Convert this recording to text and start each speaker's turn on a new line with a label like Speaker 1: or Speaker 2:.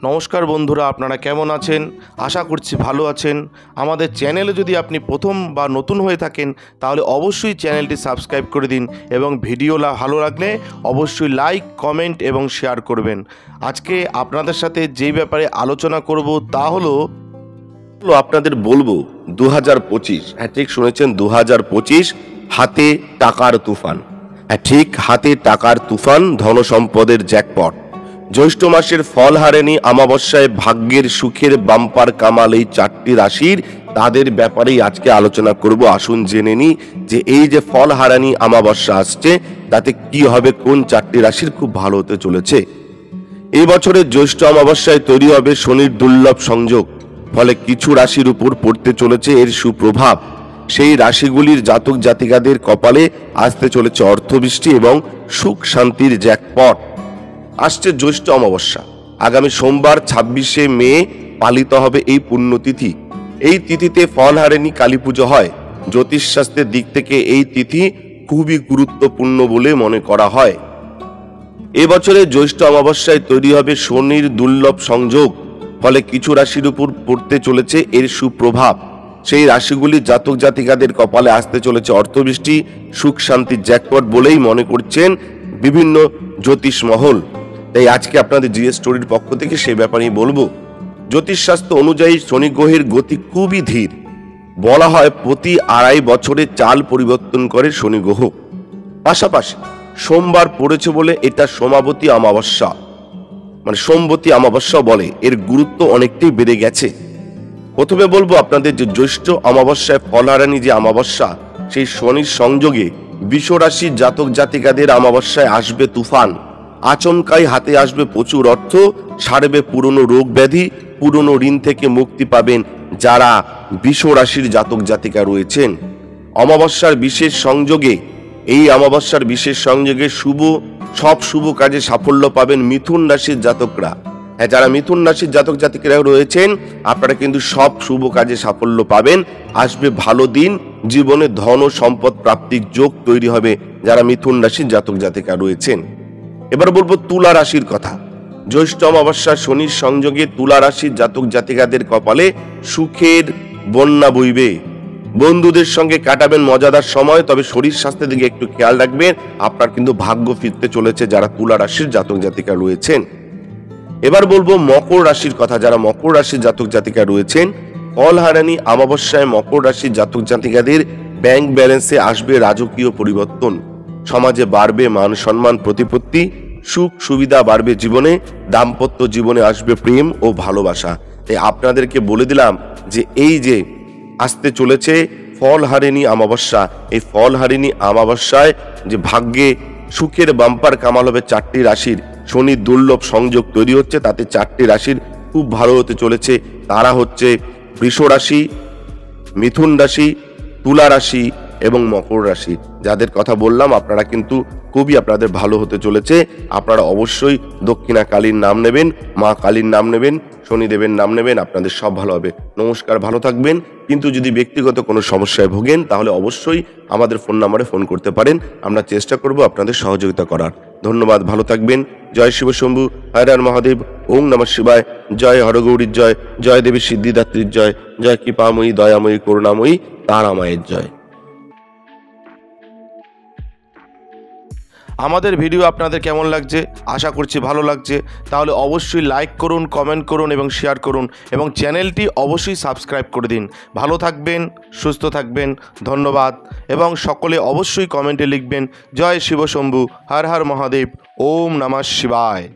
Speaker 1: নমস্কার বন্ধুরা, আপনারা কেমন আছেন? আশা করছি ভালো আছেন। আমাদের চ্যানেলে যদি আপনি প্রথম বা নতুন হয়ে থাকেন তাহলে অবশ্যই চ্যানেলটি সাবস্ক্রাইব করে দিন এবং ভিডিও ভালো লাগলে অবশ্যই লাইক, কমেন্ট এবং শেয়ার করবেন। আজকে আপনাদের সাথে যেই ব্যাপারে আলোচনা করব তা হলো আপনাদের বলবো 2025, হ্যাঁ ঠিক শুনেছেন, 2025 হাতে টাকার তুফান। হ্যাঁ ঠিক, হাতে টাকার তুফান, ধনসম্পদের জ্যাকপট। জ্যৈষ্ঠ মাসের ফল হারেনি অমাবস্যায় ভাগ্যের সুখের বাম্পার কামাল এই চারটি রাশির, তাদের ব্যাপারেই আজকে আলোচনা করব। আসুন জেনে নিই যে এই যে ফল হারানি অমাবস্যা আসছে তাতে কি হবে, কোন চারটি রাশির খুব ভালো হতে চলেছে। এই বছরের জ্যৈষ্ঠ অমাবস্যায় তৈরি হবে শনির দুর্লভ সংযোগ, ফলে কিছু রাশির উপর পড়তে চলেছে এর সুপ্রভাব। সেই রাশিগুলির জাতক জাতিকাদের কপালে আসতে চলেছে অর্থবৃষ্টি এবং সুখ শান্তির জ্যাকপট। আসছে জ্যৈষ্ঠ অমাবস্যা, আগামী সোমবার 26শে মে পালিত হবে এই পুণ্যতিথি। এই তিথিতে ফল হারেনি কালী পুজো হয়। জ্যোতিষশাস্ত্রের দিক থেকে এই তিথি খুবই গুরুত্বপূর্ণ বলে মনে করা হয়। এবছরে জ্যৈষ্ঠ অমাবস্যায় তৈরি হবে শনির দুর্লভ সংযোগ, ফলে কিছু রাশির উপর পড়তে চলেছে এর সুপ্রভাব। সেই রাশিগুলি জাতক জাতিকাদের কপালে আসতে চলেছে অর্থবৃষ্টি, সুখ শান্তির জ্যাকপট বলেই মনে করছেন বিভিন্ন জ্যোতিষ মহল। তাই আজকে আপনাদের জিএস স্টোরির পক্ষ থেকে সেই ব্যাপারেই বলবো। জ্যোতিষশাস্ত্র অনুযায়ী শনি গ্রহের গতি খুবই ধীর। বলা হয় প্রতি 2.5 বছরে চাল পরিবর্তন করে শনি গ্রহ। পাশাপাশি সোমবার পড়েছে বলে এটা সোমাবতী অমাবস্যা, মানে সোমবতী অমাবস্যা বলে, এর গুরুত্ব অনেকটাই বেড়ে গেছে। প্রথমে বলবো আপনাদের যে জ্যৈষ্ঠ অমাবস্যায় ফলহারানি যে অমাবস্যা, সেই শনির সংযোগে বৃষ রাশির জাতক জাতিকাদের অমাবস্যায় আসবে তুফান। আচমকাই হাতে আসবে প্রচুর অর্থ, সারবে পুরনো রোগ ব্যাধি, পুরনো ঋণ থেকে মুক্তি পাবেন যারা বৃষ রাশির জাতক জাতিকা রয়েছেন। অমাবস্যার বিশেষ সংযোগে, এই অমাবস্যার বিশেষ সংযোগে সব শুভ কাজে সাফল্য পাবেন মিথুন রাশির জাতকরা। হ্যাঁ, যারা মিথুন রাশির জাতক জাতিকারা রয়েছেন আপনারা কিন্তু সব শুভ কাজে সাফল্য পাবেন। আসবে ভালো দিন, জীবনে ধন ও সম্পদ প্রাপ্তির যোগ তৈরি হবে যারা মিথুন রাশির জাতক জাতিকা রয়েছেন। এবার বলবো তুলা রাশির কথা। জ্যৈষ্ঠ অমাবস্যা শনির সংযোগে তুলা রাশির জাতক জাতিকাদের কপালে সুখের বন্যা বইবে। বন্ধুদের সঙ্গে কাটাবেন মজাদার সময়, তবে শরীর স্বাস্থ্যের দিকে একটু খেয়াল রাখবেন। আপনার কিন্তু ভাগ্য ফিরতে চলেছে যারা তুলা রাশির জাতক জাতিকা রয়েছেন। এবার বলবো মকর রাশির কথা। যারা মকর রাশির জাতক জাতিকা রয়েছেন, ফল হারানি অমাবস্যায় মকর রাশির জাতক জাতিকাদের ব্যাংক ব্যালেন্সে আসবে রাজকীয় পরিবর্তন। সমাজে বাড়বে মান সম্মান প্রতিপত্তি, সুখ সুবিধা বাড়বে জীবনে, দাম্পত্য জীবনে আসবে প্রেম ও ভালোবাসা। তাই আপনাদেরকে বলে দিলাম যে এই যে আসতে চলেছে ফল হারেনি অমাবস্যা, এই ফল হারেনি অমাবস্যায় যে ভাগ্যে সুখের বাম্পার কামাল হবে চারটি রাশির, শনির দুর্লভ সংযোগ তৈরি হচ্ছে, তাতে চারটি রাশির খুব ভালো হতে চলেছে। তারা হচ্ছে বৃষ রাশি, মিথুন রাশি, তুলা রাশি এবং মকর রাশি। যাদের কথা বললাম আপনারা কিন্তু খুবই আপনাদের ভালো হতে চলেছে। আপনারা অবশ্যই দক্ষিণা কালীর নাম নেবেন, মা কালীর নাম নেবেন, শনিদেবের নাম নেবেন, আপনাদের সব ভালো হবে। নমস্কার, ভালো থাকবেন। কিন্তু যদি ব্যক্তিগত কোনো সমস্যায় ভোগেন তাহলে অবশ্যই আমাদের ফোন নম্বরে ফোন করতে পারেন, আমরা চেষ্টা করব আপনাদের সহযোগিতা করার। ধন্যবাদ, ভালো থাকবেন। জয় শিব শম্ভু, হর হর মহাদেব, ওং নমঃ শিবায়, জয় হরগৌরীর জয়, জয় দেবী সিদ্ধিদাত্রীর জয়, জয় কৃপাময়ী দয়াময়ী করুণাময়ী তারা মায়ের জয়। আমাদের ভিডিও আপনাদের কেমন লাগছে? আশা করছি ভালো লাগছে। তাহলে অবশ্যই লাইক করুন, কমেন্ট করুন এবং শেয়ার করুন এবং চ্যানেলটি অবশ্যই সাবস্ক্রাইব করে দিন। ভালো থাকবেন, সুস্থ থাকবেন, ধন্যবাদ। এবং সকলে অবশ্যই কমেন্টে লিখবেন জয় শিব শম্ভু, হর হর মহাদেব, ওম নমঃ শিবায়।